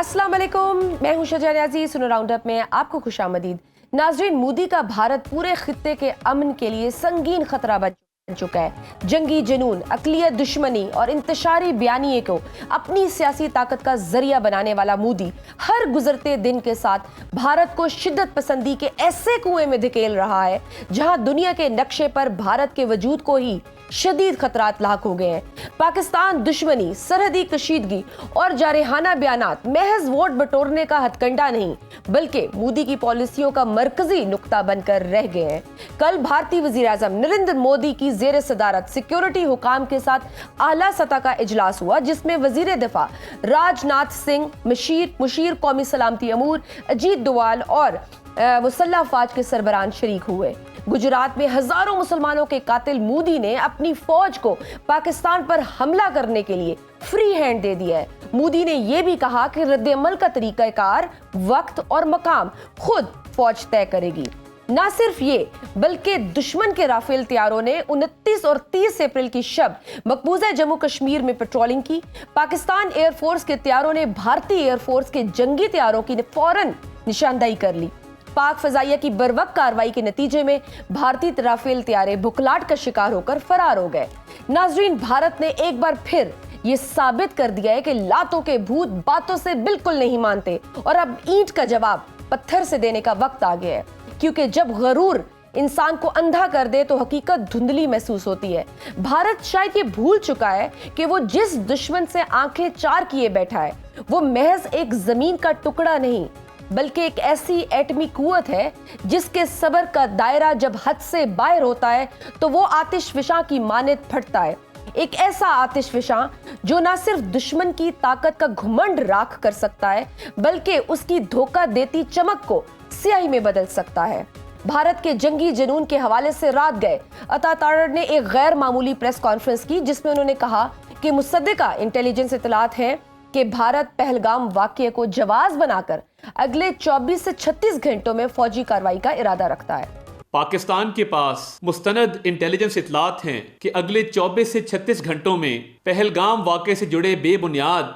अस्सलाम वालेकुम, मैं हूं शजा नियाज़ी। सुनो राउंड अप में आपको खुशामदीद। नाज़रीन, मोदी का भारत पूरे खित्ते के अमन के लिए संगीन खतरा बन चुका है। जंगी जुनून, अक़लियत दुश्मनी और इंतशारी बयानिए को अपनी सियासी ताकत का जरिया बनाने वाला मोदी हर गुजरते दिन के साथ भारत को शिद्दत पसंदी के ऐसे कुएं में धकेल रहा है जहां दुनिया के नक्शे पर भारत के वजूद को ही शदीद खतरात लाक हो गए हैं। पाकिस्तान दुश्मनी, सरहदी कशीदगी और जारहाना बयानात महज वोट बटोरने का हथकंडा नहीं बल्कि मोदी की पॉलिसियों का मरकजी नुक्ता बनकर रह गए हैं। कल भारतीय वजीर आजम नरेंद्र मोदी की जेर सदारत सिक्योरिटी हुकाम के साथ आला सतह का इजलास हुआ, जिसमें वजीर दिफा राजनाथ सिंह, मुशीर कौमी सलामती अमूर अजीत डोवाल और मुसल्लह अफवाज के सरबराह शरीक हुए। गुजरात में हजारों मुसलमानों के कातिल मोदी ने अपनी फौज को पाकिस्तान पर हमला करने के लिए फ्री हैंड दे दिया है। मोदी ने यह भी कहा कि रद्द-ए-अमल का तरीकाकार, वक्त और मकाम खुद फौज तय करेगी। ना सिर्फ ये बल्कि दुश्मन के राफेल तैयारों ने 29 और 30 अप्रैल की शब मकबूजा जम्मू कश्मीर में पेट्रोलिंग की। पाकिस्तान एयरफोर्स के तैयारों ने भारतीय एयरफोर्स के जंगी तैयारों की फौरन निशानदाही कर ली। पाक फजाइया की बरवक्त कार्रवाई के नतीजे में भारतीय राफेल तैयारे बुखलाहट का शिकार होकर फरार हो गए। नाजरीन, भारत ने एक बार फिर ये साबित कर दिया है कि लातों के भूत बातों से बिल्कुल नहीं मानते और अब ईंट का जवाब पत्थर से देने का वक्त आ गया है, क्योंकि जब गरूर इंसान को अंधा कर दे तो हकीकत धुंधली महसूस होती है। भारत शायद ये भूल चुका है कि वो जिस दुश्मन से आंखें चार किए बैठा है वो महज एक जमीन का टुकड़ा नहीं बल्कि एक ऐसी एटमी कुव्वत है जिसके सब्र का दायरा जब हद से बाहर होता है तो वो आतिशफिशां की मानद फटता है। एक ऐसा आतिशफिशां जो न सिर्फ दुश्मन की ताकत का घुमंड राख कर सकता है बल्कि उसकी धोखा देती चमक को स्याही में बदल सकता है। भारत के जंगी जुनून के हवाले से रात गए अता तारड़ ने एक गैर मामूली प्रेस कॉन्फ्रेंस की, जिसमें उन्होंने कहा कि मुसद्दिका इंटेलिजेंस इत्तलात है कि भारत पहलगाम वाक़ये को जवाज बनाकर अगले 24 से 36 घंटों में फौजी कार्रवाई का इरादा रखता है। पाकिस्तान के पास मुस्तनद इंटेलिजेंस इत्तलात हैं कि अगले 24 से 36 घंटों में पहलगाम वाक़ये से जुड़े बेबुनियाद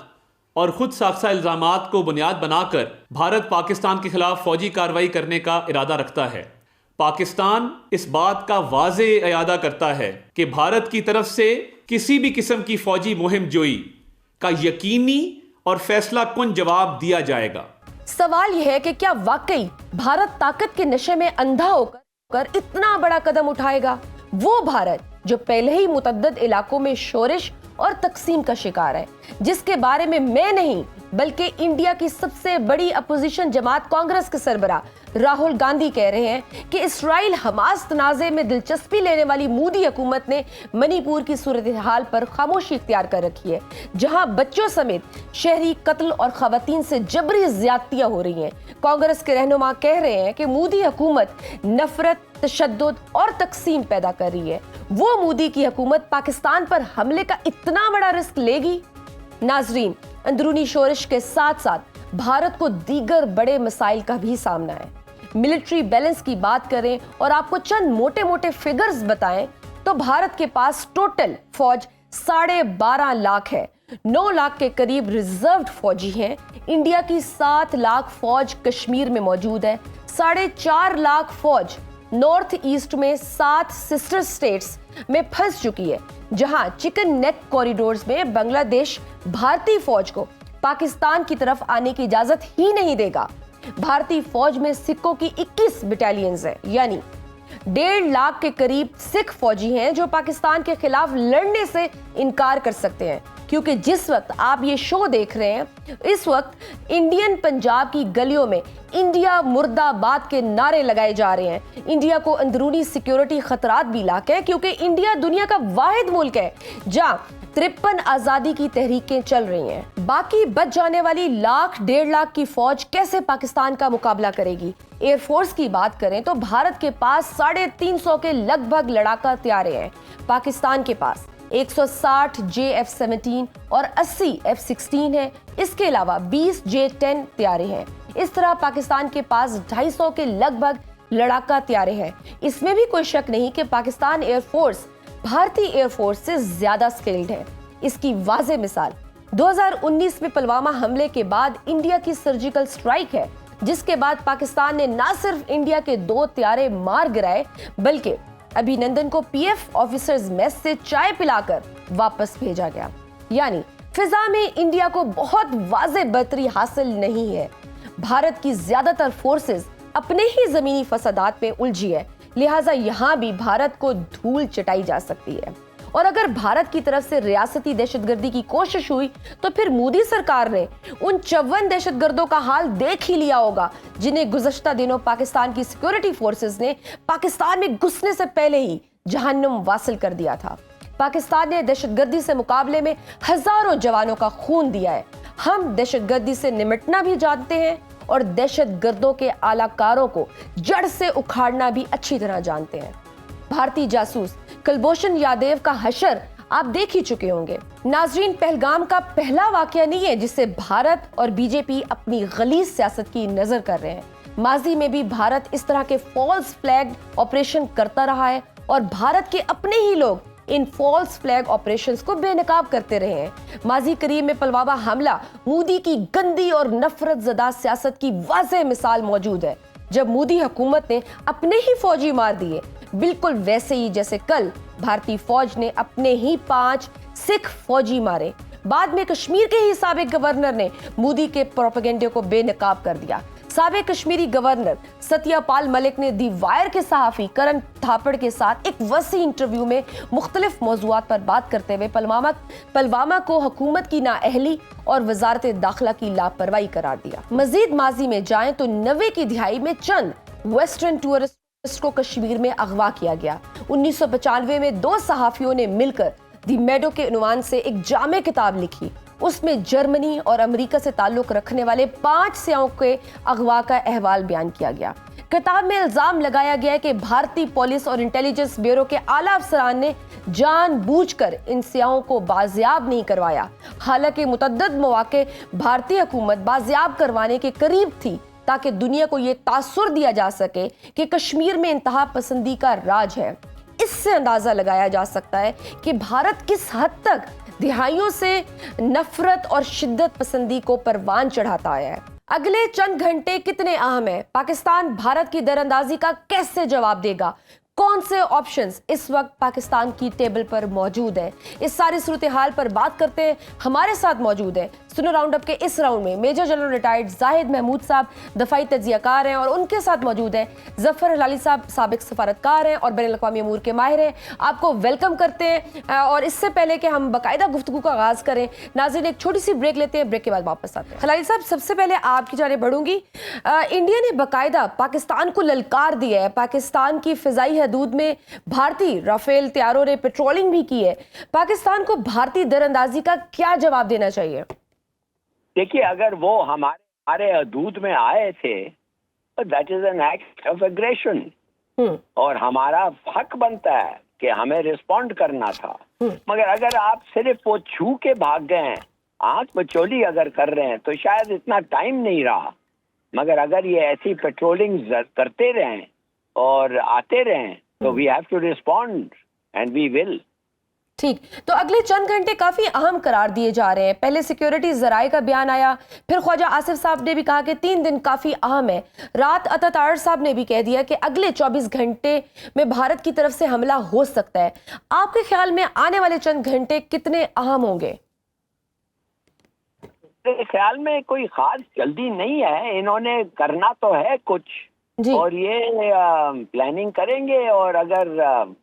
और खुद साख्ता इल्जामात को बुनियाद बनाकर भारत पाकिस्तान के खिलाफ फौजी कार्रवाई करने का इरादा रखता है। पाकिस्तान इस बात का वाज़े इरादा करता है कि भारत की तरफ से किसी भी किस्म की फौजी मुहिम जोई का यकीनी और फैसला कुन जवाब दिया जाएगा। सवाल यह है कि क्या वाकई भारत ताकत के नशे में अंधा होकर इतना बड़ा कदम उठाएगा? वो भारत जो पहले ही मुतअद्दिद इलाकों में शोरिश और तकसीम का शिकार है, जिसके बारे में मैं नहीं बल्कि इंडिया की सबसे बड़ी अपोजिशन जमात कांग्रेस के सरबराह राहुल गांधी कह रहे हैं कि इसराइल हमास तनाज़े में दिलचस्पी लेने वाली मोदी हुकूमत ने मणिपुर की सूरत हाल पर खामोशी इख्तियार कर रखी है, जहां बच्चों समेत शहरी कत्ल और खवातीन से जबरी ज्यादतियां हो रही हैं। कांग्रेस के रहनुमा कह रहे हैं कि मोदी हुकूमत नफरत, तशद्दुद और तकसीम पैदा कर रही है। वो मोदी की हुकूमत पाकिस्तान पर हमले का इतना बड़ा रिस्क लेगी? नाजरीन, अंदरूनी शोरिश के साथ साथ भारत को दीगर बड़े मसाइल का भी सामना है। मिलिट्री बैलेंस की बात करें और आपको चंद मोटे मोटे फिगर्स बताएं तो भारत के पास टोटल फौज 12.5 लाख है। 9 लाख के करीब रिजर्व्ड फौजी हैं। इंडिया की 7 लाख फौज कश्मीर में मौजूद है। 4.5 लाख फौज नॉर्थ ईस्ट में 7 सिस्टर स्टेट्स में फंस चुकी है, जहां चिकन नेक कॉरिडोर्स में बांग्लादेश भारतीय फौज को पाकिस्तान की तरफ आने की इजाजत ही नहीं देगा। भारतीय फौज में सिखों की 21 बटालियंस हैं, यानी 1.5 लाख के करीब सिख फौजी हैं जो पाकिस्तान के खिलाफ लड़ने से इनकार कर सकते हैं। क्योंकि जिस वक्त आप ये शो देख रहे हैं इस वक्त इंडियन पंजाब की गलियों में इंडिया मुर्दाबाद के नारे लगाए जा रहे हैं। इंडिया को अंदरूनी सिक्योरिटी खतरात भी लाक है, क्योंकि इंडिया दुनिया का वाहिद मुल्क है जहां 53 आजादी की तहरीकें चल रही हैं। बाकी बच जाने वाली 1.5 लाख की फौज कैसे पाकिस्तान का मुकाबला करेगी? एयरफोर्स की बात करें तो भारत के पास 350 के लगभग लड़ाका तैयारे हैं। पाकिस्तान के पास 160 JF-17 और 80 F-16 है। इसके अलावा 20 J-10 तैयारे हैं। इस तरह पाकिस्तान के पास 250 के लगभग लड़ाका तैयारे हैं। इसमें भी कोई शक नहीं कि पाकिस्तान एयरफोर्स भारतीय एयरफोर्स से ज्यादा स्किल्ड है। इसकी वाज़ेह मिसाल 2019 में पुलवामा हमले के बाद इंडिया की सर्जिकल स्ट्राइक है, जिसके बाद पाकिस्तान ने न सिर्फ इंडिया के 2 त्यारे मार गिराए, बल्कि अभिनंदन को पीएफ ऑफिसर्स मेस से चाय पिलाकर वापस भेजा गया। यानी फिजा में इंडिया को बहुत वाज़े बर्तरी हासिल नहीं है। भारत की ज्यादातर फोर्सेस अपने ही जमीनी फसादात में उलझी है, लिहाजा यहां भी भारत को धूल चटाई जा सकती है। और अगर भारत की तरफ से रियासती दहशतगर्दी की कोशिश हुई तो फिर मोदी सरकार ने उन 54 दहशतगर्दों का हाल देख ही लिया होगा, जिन्हें गुज़श्ता दिनों पाकिस्तान की सिक्योरिटी फोर्सेस ने पाकिस्तान में घुसने से पहले ही जहन्नुम वासिल कर दिया था। पाकिस्तान ने दहशतगर्दी से मुकाबले में हजारों जवानों का खून दिया है। हम दहशतगर्दी से निपटना भी जानते हैं और दहशतगर्दों के आलाकारों को जड़ से उखाड़ना भी अच्छी तरह जानते हैं। भारतीय जासूस कुलभूषण यादव का हशर आप देख ही चुके होंगे। नाजरीन, पहलगाम का पहला वाकया नहीं है जिसे भारत और बीजेपी अपनी गलीज सियासत की नजर कर रहे हैं। माजी में भी भारत इस तरह के फॉल्स फ्लैग ऑपरेशन करता रहा है और भारत के अपने ही लोग इन फॉल्स फ्लैग ऑपरेशंस को बेनकाब करते रहे हैं। माजी करीब में पुलवामा हमला मोदी की गंदी और नफरत ज़दा सियासत की वाज़ेह मिसाल मौजूद है। जब मोदी हुकूमत ने अपने ही फौजी मार दिए, बिल्कुल वैसे ही जैसे कल भारतीय फौज ने अपने ही 5 सिख फौजी मारे। बाद में कश्मीर के ही साबिक गवर्नर ने मोदी के प्रोपेगेंडे को बेनकाब कर दिया। साबिक कश्मीरी गवर्नर सत्यपाल मलिक ने दी वायर के सहाफ़ी करण थापड़ के साथ एक वसी इंटरव्यू में मुख्तलिफ मौज़ूआत पर बात करते हुए पुलवामा को हुकूमत की नाअहली और वजारत दाखिला की लापरवाही करार दिया। मजीद माजी में जाएं तो 90 की दिहाई में चंद वेस्टर्न टूरिस्ट को कश्मीर में अगवा किया गया। 1995 में 2 सहाफ़ियों ने मिलकर दी मेडो के उन्वान से एक जामे किताब लिखी। उसमें जर्मनी और अमेरिका से ताल्लुक रखने वाले 5 सियाहों के अगवा का अहवाल बयान किया गया। किताब में इल्जाम लगाया गया कि भारतीय पुलिस और इंटेलिजेंस ब्यूरो के आला अफसरान ने जानबूझकर इन सियाहों को बाजियाब नहीं करवाया। हालांकि मुतअद्दिद मौके भारतीय हुकूमत बाजियाब करवाने के करीब थी, ताकि दुनिया को यह तासुर दिया जा सके कि कश्मीर में इंतहा पसंदी का राज है। इससे अंदाजा लगाया जा सकता है कि भारत किस हद तक दिहाइयों से नफरत और शिद्दत पसंदी को परवान चढ़ाता आया है। अगले चंद घंटे कितने अहम है? पाकिस्तान भारत की दरअंदाजी का कैसे जवाब देगा? कौन से ऑप्शंस इस वक्त पाकिस्तान की टेबल पर मौजूद है? इस सारी सूरत हाल पर बात करते हैं। हमारे साथ मौजूद है सुनो राउंड अप के इस राउंड में major general retired Zahid Mahmood sahab, दफाई तज्जियाकार हैं, और उनके साथ मौजूद है जफर हलाली साहब, साबिक सफारतकार हैं और बैनुल अक़वामी अमूर के माहिर हैं। आपको वेलकम करते हैं। और इससे पहले कि हम बाकायदा गुफ्तगू का आगाज करें, नाज़रीन एक छोटी सी ब्रेक लेते हैं, ब्रेक के बाद वापस आते हैं। हलाली साहब, सबसे पहले आपकी जाने बढ़ूंगी। इंडिया ने बाकायदा पाकिस्तान को ललकार दिया है। पाकिस्तान की फिजाई हदूद में भारतीय राफेल तैयारों ने पेट्रोलिंग भी की है। पाकिस्तान को भारतीय दरअंदाजी का क्या जवाब देना चाहिए? देखिए, अगर वो हमारे हदूद में आए थे तो that is an act of aggression और हमारा हक बनता है कि हमें रिस्पॉन्ड करना था। मगर अगर आप सिर्फ वो छू के भाग गए हैं, आंख बचोली अगर कर रहे हैं, तो शायद इतना टाइम नहीं रहा। मगर अगर ये ऐसी पेट्रोलिंग करते रहें और आते रहें तो we have to respond and we will. ठीक, तो अगले चंद घंटे काफी अहम करार दिए जा रहे हैं। पहले सिक्योरिटी जराए का बयान आया, फिर ख्वाजा आसिफ साहब ने भी कहा कि 3 दिन काफी अहम है। रात अतातार साहब ने भी कह दिया कि अगले 24 घंटे में भारत की तरफ से हमला हो सकता है। आपके ख्याल में आने वाले चंद घंटे कितने अहम होंगे? मेरे ख्याल में कोई खास जल्दी नहीं है। इन्होंने करना तो है कुछ और ये प्लानिंग करेंगे, और अगर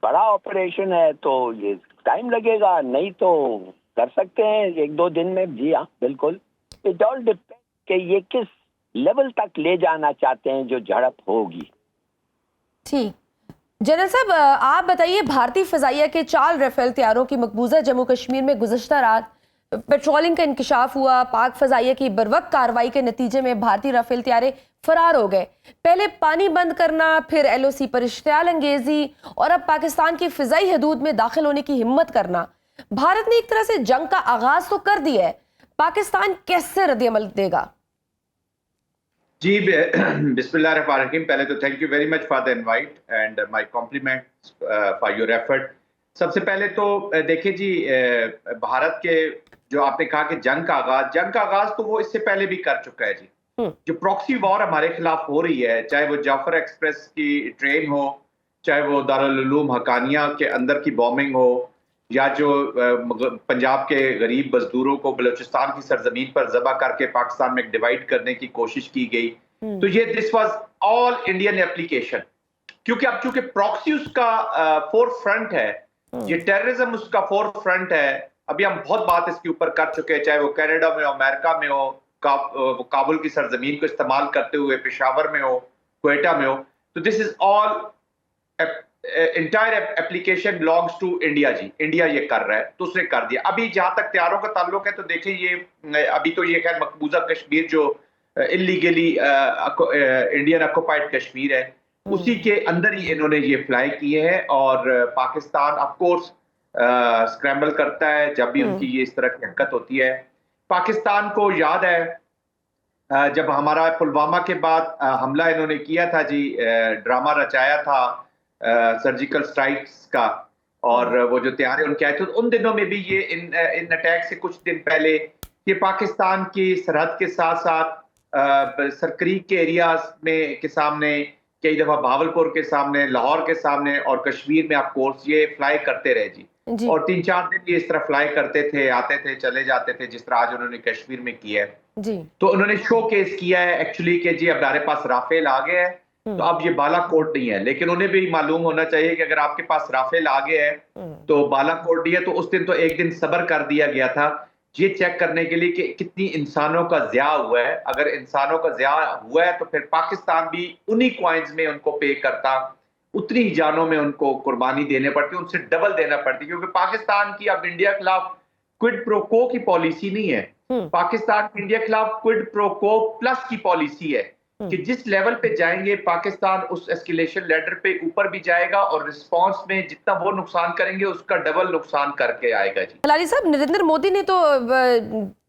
बड़ा ऑपरेशन है तो ये टाइम लगेगा, नहीं तो कर सकते हैं 1-2 दिन में। जी हाँ, बिल्कुल। इट ऑल डिपेंड कि ये किस लेवल तक ले जाना चाहते हैं जो झड़प होगी। ठीक, जनरल साहब आप बताइए, भारतीय फिजाइया के 4 राफेल तैयारों की मकबूजा जम्मू कश्मीर में गुज़श्ता रात पेट्रोलिंग का इंकशाफ हुआ। पाक फजाइया की बरवक्त कार्रवाई के नतीजे में भारतीय राफेल तैयारे फरार हो गए। पहले पानी बंद करना, फिर LOC पर इश्तियाल अंगेजी, और अब पाकिस्तान की फिजाई हदूद में दाखिल होने की हिम्मत करना। भारत ने एक तरह से जंग का आगाज तो कर दिया है, पाकिस्तान कैसे रद्द-ए-अमल देगा? जी, बिस्मिल्लाहिर्रहमानिर्रहीम। पहले तो thank you very much for the invite and my compliments for your effort. सबसे पहले तो देखिए जी, भारत के जो आपने कहा कि जंग का आगाज तो वो इससे पहले भी कर चुका है जी। जो प्रॉक्सी वॉर हमारे खिलाफ हो रही है, चाहे वो जाफर एक्सप्रेस की ट्रेन हो, चाहे वो दारुल उलूम हकानिया के अंदर की बॉम्बिंग हो, या जो पंजाब के गरीब मजदूरों को बलूचिस्तान की सरजमीन पर जबा करके पाकिस्तान में डिवाइड करने की कोशिश की गई, तो ये this was all Indian application. क्योंकि अब चूंकि प्रॉक्सी उसका फोर फ्रंट है, ये टेररिज्म उसका फोर फ्रंट है। अभी हम बहुत बात इसके ऊपर कर चुके हैं, चाहे वो कनाडा में हो, अमेरिका में हो, काबुल की सरजमीन को इस्तेमाल करते हुए पेशावर में हो, क्वेटा में हो, तो this is all entire application belongs to India जी। इंडिया ये कर रहा है तो उसने कर दिया। अभी जहां तक त्यारों का ताल्लुक है तो देखिए, ये अभी तो ये खैर मकबूजा कश्मीर जो इलीगली इंडियन ऑक्युपाइड कश्मीर है, उसी के अंदर ही इन्होंने ये फ्लाई किए हैं। और पाकिस्तान ऑफ कोर्स स्क्रैम्बल करता है जब भी उनकी ये इस तरह की हरकत होती है। पाकिस्तान को याद है जब हमारा पुलवामा के बाद हमला इन्होंने किया था जी, ड्रामा रचाया था सर्जिकल स्ट्राइक्स का, और वो जो तैयारी उनके आए थे, उन दिनों में भी ये इन अटैक से कुछ दिन पहले ये पाकिस्तान की सरहद के साथ साथ सरक्रीक के एरियाज में के सामने, कई दफा भावलपुर के सामने, लाहौर के सामने और कश्मीर में ऑफ कोर्स ये फ्लाई करते रहे जी। और 3-4 दिन ये इस तरह फ्लाई करते थे, आते थे, चले जाते थे, जिस तरह आज उन्होंने कश्मीर में किया है जी। तो उन्होंने शो केस किया है एक्चुअली कि जी अब हमारे पास राफेल आ गया है, तो अब ये बालाकोट नहीं है। लेकिन उन्हें भी मालूम होना चाहिए कि अगर आपके पास राफेल आ गया है तो बालाकोट नहीं है। तो उस दिन तो एक दिन सब्र कर दिया गया था ये चेक करने के लिए कि कितनी इंसानों का ज़िया हुआ है। अगर इंसानों का ज़िया हुआ है तो फिर पाकिस्तान भी उन्हीं कॉइन्स में उनको पे करता, उतनी ही जानों में उनको कुर्बानी देने पड़ती, उनसे डबल देना पड़ती, क्योंकि पाकिस्तान की अब इंडिया के खिलाफ क्विड प्रो को की पॉलिसी नहीं है। पाकिस्तान की इंडिया के खिलाफ क्विड प्रो को प्लस की पॉलिसी है कि जिस लेवल पे जाएंगे पाकिस्तान उस एस्केलेशन लेडर पे ऊपर भी जाएगा और रिस्पांस में जितना वो नुकसान करेंगे उसका डबल नुकसान करके आएगा जी। लाली साहब, नरेंद्र मोदी ने तो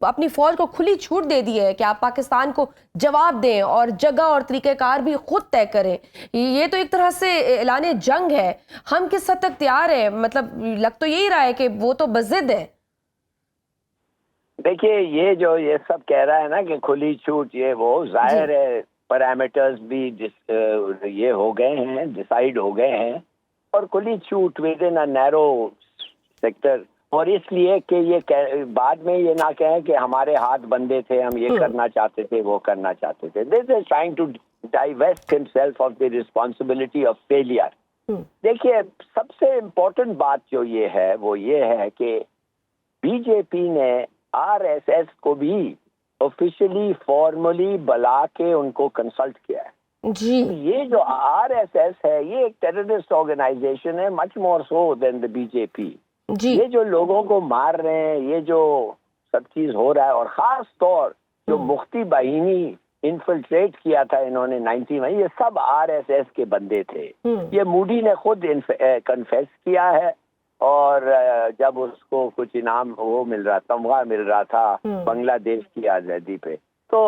अपनी फौज को खुली छूट दे दी है कि आप पाकिस्तान को जवाब दें और जगह और तरीक़ेकार भी खुद तय करें। ये तो एक तरह से ऐलान जंग है। हम किस हद तक तैयार है? मतलब लग तो यही रहा है कि वो तो बज़िद है। देखिए, ये सब कह रहा है ना कि खुली छूट, ये वो जाहिर है पैरामीटर्स भी ये हो गए हैं, डिसाइड हो गए हैं, और खुली छूट with in a narrow sector. और इसलिए कि ये बाद में ये ना कहें कि हमारे हाथ बंधे थे, हम ये करना चाहते थे, वो करना चाहते थे। This is trying to divest himself of the responsibility of failure. देखिए, सबसे इम्पोर्टेंट बात जो ये है वो ये है कि बीजेपी ने आरएसएस को भी ऑफिशियली फॉर्मली बुला के उनको कंसल्ट किया है जी। ये जो आरएसएस है ये एक टेररिस्ट ऑर्गेनाइजेशन है, much more so than the BJP ji. ये जो लोगों को मार रहे हैं, ये जो सब चीज हो रहा है, और खास तौर जो मुफ्ती बाहिनी इन्फिल्ट्रेट किया था इन्होंने 90 में, ये सब आरएसएस के बंदे थे। ये मोदी ने खुद कन्फेस किया है, और जब उसको कुछ इनाम वो मिल रहा, तमगा मिल रहा था बांग्लादेश की आज़ादी पे, तो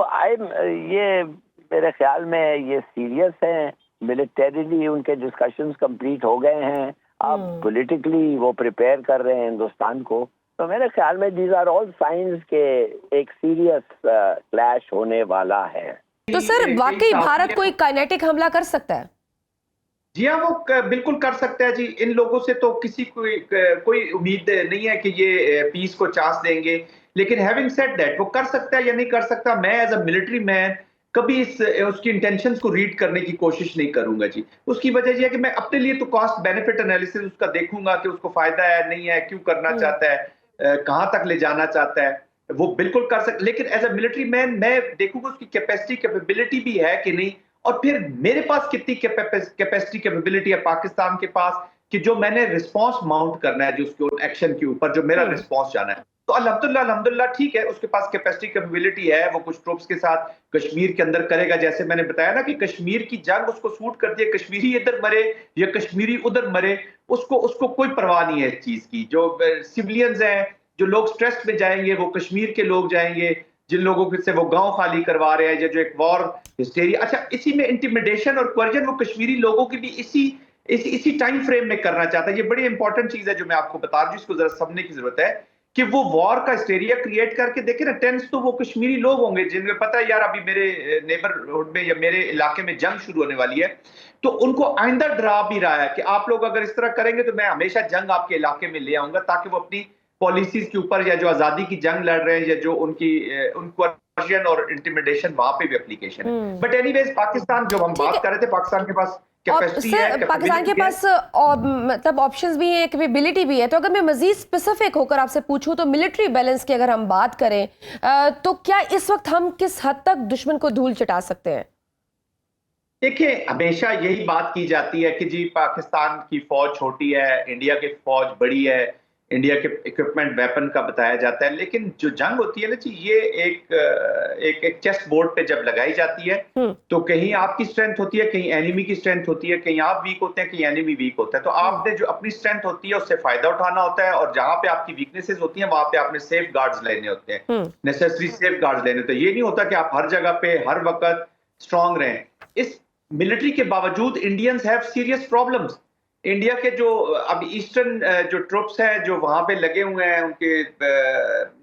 ये मेरे ख्याल में ये सीरियस है। मिलिटरीली उनके डिस्कशंस कंप्लीट हो गए हैं, अब पॉलिटिकली वो प्रिपेयर कर रहे हैं हिंदुस्तान को। तो मेरे ख्याल में दीज आर ऑल साइंस के एक सीरियस क्लैश होने वाला है। तो सर, वाकई भारत कोई काइनेटिक हमला कर सकता है? जी हाँ, वो बिल्कुल कर सकता है जी। इन लोगों से तो किसी कोई उम्मीद नहीं है कि ये पीस को चांस देंगे, लेकिन हैविंग सेड दैट वो कर सकता है या नहीं कर सकता, मैं एज अ मिलिट्री मैन कभी उसकी इंटेंशंस को रीड करने की कोशिश नहीं करूंगा जी। उसकी वजह यह है कि मैं अपने लिए तो कॉस्ट बेनिफिट एनालिसिस उसका देखूंगा कि उसको फायदा है नहीं है, क्यों करना चाहता है, कहां तक ले जाना चाहता है। वो बिल्कुल कर सकता, लेकिन एज अ मिलिट्री मैन मैं देखूंगा उसकी कैपेसिटी कैपेबिलिटी भी है कि नहीं, और फिर मेरे पास कितनी कैपेसिटी कैपेबिलिटी है पाकिस्तान के पास कि जो मैंने रिस्पांस माउंट करना है, जो उसके एक्शन के ऊपर जो मेरा रिस्पांस जाना है। तो अल्हम्दुलिल्लाह ठीक है, उसके पास कैपेसिटी कैपेबिलिटी है। वो कुछ ट्रूप्स के साथ कश्मीर के अंदर करेगा, जैसे मैंने बताया ना कि कश्मीर की जंग उसको सूट करती है, कश्मीरी इधर मरे या कश्मीरी उधर मरे, उसको कोई परवाह नहीं है इस चीज की। जो सिविलियंस हैं, जो लोग स्ट्रेस में जाएंगे, वो कश्मीर के लोग जाएंगे, जिन लोगों से वो गांव खाली करवा रहे हैं, जो एक वॉर हिस्टेरिया। अच्छा, इसी में इंटिमिडेशन और क्वर्जन वो कश्मीरी लोगों की भी इसी टाइम फ्रेम में करना चाहता है। ये बड़ी इंपॉर्टेंट चीज है जो मैं आपको बता रहा हूँ, जिसको जरा समझने की जरूरत है कि वो वॉर का हिस्टेरिया क्रिएट करके देखे ना। टेंस तो वो कश्मीरी लोग होंगे जिन्हें पता है यार अभी मेरे नेबरहुड में या मेरे इलाके में जंग शुरू होने वाली है, तो उनको आइंदा डरा भी रहा है कि आप लोग अगर इस तरह करेंगे तो मैं हमेशा जंग आपके इलाके में ले आऊंगा, ताकि वो अपनी पॉलिसीज के ऊपर या जो आजादी की जंग लड़ रहे हैं या जो उनको और इंटिमिडेशन वहां पे भी एप्लीकेशन है। बट एनीवेज पाकिस्तान, जो हम बात कर रहे थे, पाकिस्तान के पास कैपेसिटी है, पाकिस्तान के पास मतलब ऑप्शंस भी है, कैपेबिलिटी भी है। तो अगर मैं मजीद स्पेसिफिक होकर आपसे पूछूं तो मिलिट्री बैलेंस की अगर हम बात करें तो क्या इस वक्त हम किस हद तक दुश्मन को धूल चटा सकते हैं? देखिए, हमेशा यही बात की जाती है कि जी पाकिस्तान की फौज छोटी है, इंडिया की फौज बड़ी है, इंडिया के इक्विपमेंट वेपन का बताया जाता है, लेकिन जो जंग होती है ना जी, ये एक चेस बोर्ड पे जब लगाई जाती है तो कहीं आपकी स्ट्रेंथ होती है, कहीं एनिमी की स्ट्रेंथ होती है, कहीं आप वीक होते हैं, कहीं एनिमी वीक होता है। तो आपने जो अपनी स्ट्रेंथ होती है उससे फायदा उठाना होता है, और जहां पे आपकी वीकनेसेस होती हैं वहां पे आपने सेफ गार्ड्स लेने होते हैं, नेसेसरी सेफ गार्ड्स लेने होते हैं। ये नहीं होता कि आप हर जगह पे हर वक्त स्ट्रांग रहें। इस मिलिट्री के बावजूद Indians have serious problems. India के जो अब ईस्टर्न जो ट्रुप्स हैं जो वहां पे लगे हुए हैं, उनके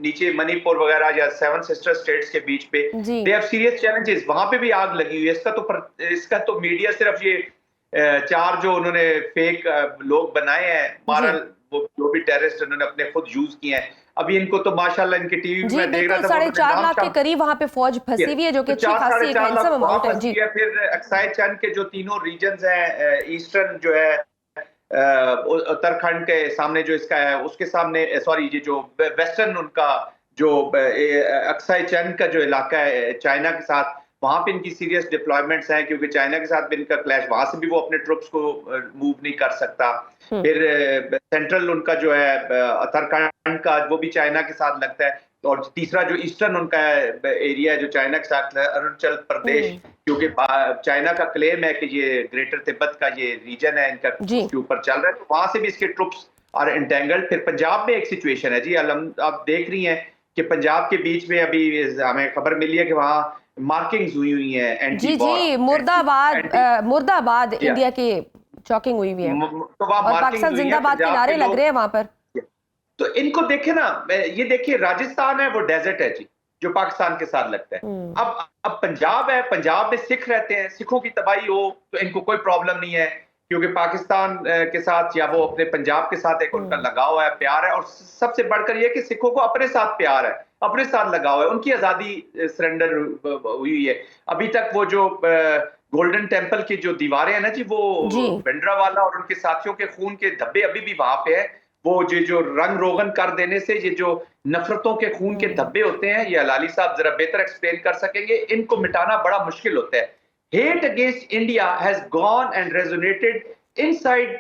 नीचे मणिपुर वगैरह या 7 सिस्टर स्टेट्स के बीच पे, दे हैव सीरियस चैलेंजेस। वहां पे भी आग लगी हुई है। इसका तो मीडिया सिर्फ ये 4 जो उन्होंने फेक लोग बनाए हैं, मॉरल वो जो भी टेररिस्ट उन्होंने अपने खुद यूज किए हैं, अभी इनको तो माशाल्लाह इनके टीवी में देख रहा था 4.5 लाख के करीब वहां पे फौज फंसी हुई है, जो कि अच्छी खासी एक हैंडसम अमाउंट है जी। फिर अक्साई चंद के जो तीनों रीजन्स हैं, ईस्टर्न जो है उत्तराखंड के सामने जो इसका है, उसके सामने सॉरी ये जो वेस्टर्न उनका जो अक्साई चंद का जो इलाका है चाइना के साथ, वहां पे इनकी सीरियस डिप्लॉयमेंट्स हैं, क्योंकि चाइना के साथ भी इनका क्लैश, वहां से भी वो अपने ट्रुप्स को मूव नहीं कर सकता। फिर सेंट्रल उनका जो है उत्तराखंड का, वो भी चाइना के साथ लगता है। और तीसरा जो ईस्टर्न उनका एरिया है जो चाइना के साथ, अरुणाचल प्रदेश, क्योंकि चाइना का क्लेम है कि ये ग्रेटर तिब्बत का ये रीजन है इनका, उसके ऊपर चल रहा है, तो वहां से भी इसके ट्रुप्स आर एंटेंगल्ड। फिर पंजाब में एक सिचुएशन है जी, आप देख रही हैं कि पंजाब के बीच में अभी हमें खबर मिली है कि वहां मार्किंग्स हुई हैं जी जी, मुर्दाबाद इंडिया की चॉकिंग हुई है, तो और पाकिस्तान जिंदाबाद के नारे लग रहे हैं वहां पर। तो इनको देखे ना, ये देखिए राजस्थान है वो डेजर्ट है जी, जो पाकिस्तान के साथ लगता है। अब पंजाब है, पंजाब में सिख रहते हैं, सिखों की तबाही हो तो इनको कोई प्रॉब्लम नहीं है, क्योंकि पाकिस्तान के साथ या वो अपने पंजाब के साथ एक उनका लगाव है, प्यार है। और सबसे बढ़कर ये कि सिखों को अपने साथ प्यार है, अपने साथ लगाव है, उनकी आजादी सरेंडर हुई है। अभी तक वो जो गोल्डन टेम्पल की जो दीवारें हैं ना जी, वो भिंडरावाला और उनके साथियों के खून के धब्बे अभी भी वहां पे है। वो जो रंग रोगन कर देने से ये जो नफरतों के खून के धब्बे होते हैं, ये हलाली साहब जरा बेहतर एक्सप्लेन कर सकेंगे, इनको मिटाना बड़ा मुश्किल होता है। Hate against India has gone and resonated inside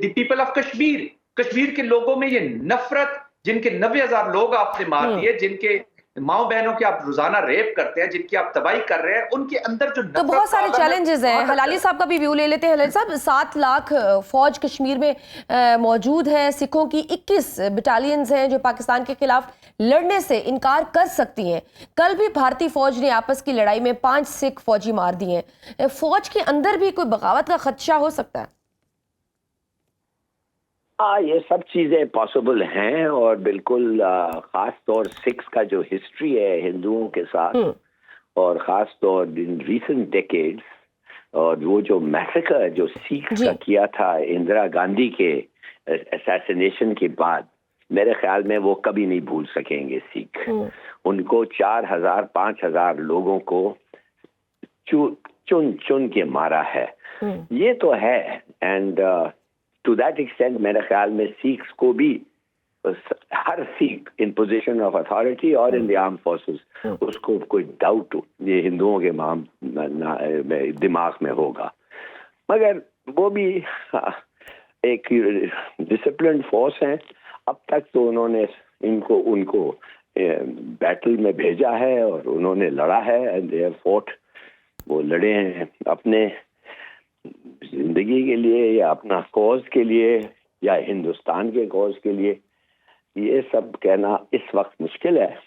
the people of Kashmir. Kashmir के लोगों में ये नफरत, जिनके 90,000 लोग आपने मार दिए, जिनके माओ बहनों के आप रोजाना रेप करते हैं, जिनकी आप तबाही कर रहे हैं, उनके अंदर जो तो बहुत सारे चैलेंजेस हैं। हलाली साहब का भी व्यू ले लेते हैं। हलाली साहब, 7 लाख फौज कश्मीर में मौजूद है, सिखों की 21 बटालियंस हैं जो पाकिस्तान के खिलाफ लड़ने से इनकार कर सकती हैं। कल भी भारतीय फौज ने आपस की लड़ाई में 5 सिख फौजी मार दिए हैं। फौज के अंदर भी कोई बगावत का खदशा हो सकता है? ये सब चीजें पॉसिबल हैं, और बिल्कुल खास तौर सिख्स का जो हिस्ट्री है हिंदुओं के साथ, और खास तौर इन रीसेंट डेकेड्स, और वो जो मैसेकर जो सिख का किया था इंदिरा गांधी के असैसिनेशन के बाद, मेरे ख्याल में वो कभी नहीं भूल सकेंगे सिख। उनको 4,000 5,000 लोगों को चुन चुन के मारा है, ये तो है। एंड टू दैट एक्सटेंट मेरे ख्याल में सिख्स को भी, हर Sikh in position of authority और इन द आर्म फोर्सेस, उसको कोई डाउट ये हिंदुओं के दिमाग में होगा, मगर वो भी एक डिसिप्लिन्ड फोर्स है। अब तक तो उन्होंने उनको बैटल में भेजा है और उन्होंने लड़ा है, एंड दे हैव फॉट, वो लड़े हैं अपने जिंदगी के लिए या अपना कॉज के लिए या हिंदुस्तान के कॉज के लिए। ये सब कहना इस वक्त मुश्किल है,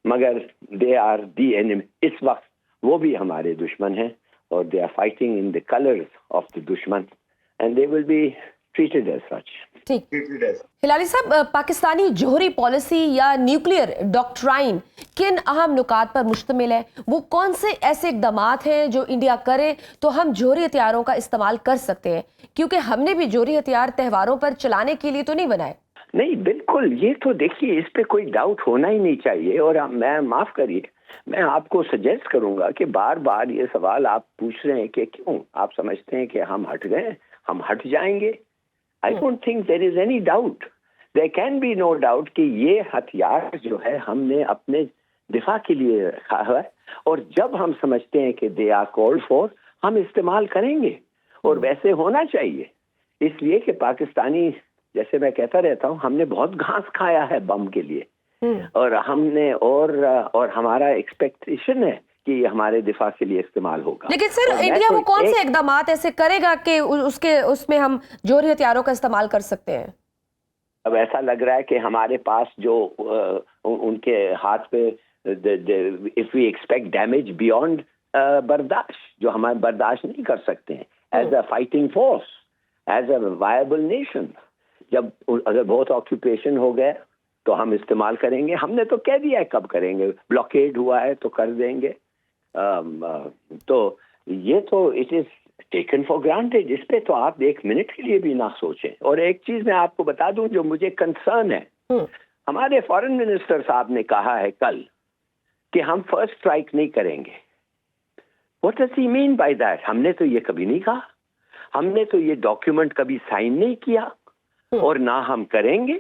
मगर दे आर दी एनिमी। इस वक्त वो भी हमारे दुश्मन हैं, और they are fighting in the colours of the दुश्मन, and they will be treated as such. ठीक। हिलाली साहब, पाकिस्तानी जोहरी पॉलिसी या न्यूक्लियर डॉक्ट्राइन किन अहम नुकात पर मुश्तमिल है? वो कौन से ऐसे इक़दामात हैं जो इंडिया करे तो हम जोहरी हथियारों का इस्तेमाल कर सकते हैं? क्योंकि हमने भी जोहरी हथियार त्योहारों पर चलाने के लिए तो नहीं बनाए। नहीं, बिल्कुल, ये तो देखिए, इस पे कोई डाउट होना ही नहीं चाहिए। और मैं माफ करिए, मैं आपको सजेस्ट करूंगा कि बार बार ये सवाल आप पूछ रहे हैं कि क्यों आप समझते हैं कि हम हट गए, हम हट जाएंगे। I don't think there is any doubt, there can be no doubt कि ये हथियार जो है हमने अपने दिफा के लिए रखा है, और जब हम समझते हैं कि दे आर कॉल्ड फॉर, हम इस्तेमाल करेंगे। और वैसे होना चाहिए, इसलिए कि पाकिस्तानी, जैसे मैं कहता रहता हूँ, हमने बहुत घास खाया है बम के लिए, और हमने और हमारा एक्सपेक्टेशन है कि हमारे दिफा के लिए इस्तेमाल होगा। लेकिन सर, इंडिया वो कौन से इक़दामात ऐसे करेगा कि उसमें हम जोहरी हथियारों का इस्तेमाल कर सकते हैं? अब ऐसा लग रहा है कि हमारे पास जो उनके हाथ पे, if we expect damage beyond बर्दाश्त, जो हमारे बर्दाश्त नहीं कर सकते हैं as a fighting force, as a viable nation, जब अगर बहुत ऑक्यूपेशन हो गया तो हम इस्तेमाल करेंगे। हमने तो कह दिया है कब करेंगे, ब्लॉकेड हुआ है तो कर देंगे। तो ये तो it is taken for granted, इस पे तो आप एक मिनट के लिए भी ना सोचें। और एक चीज मैं आपको बता दूं जो मुझे कंसर्न है, हमारे फॉरेन मिनिस्टर साहब ने कहा है कल कि हम फर्स्ट स्ट्राइक नहीं करेंगे। What does he mean by that? हमने तो ये कभी नहीं कहा, हमने तो ये डॉक्यूमेंट कभी साइन नहीं किया, और ना हम करेंगे।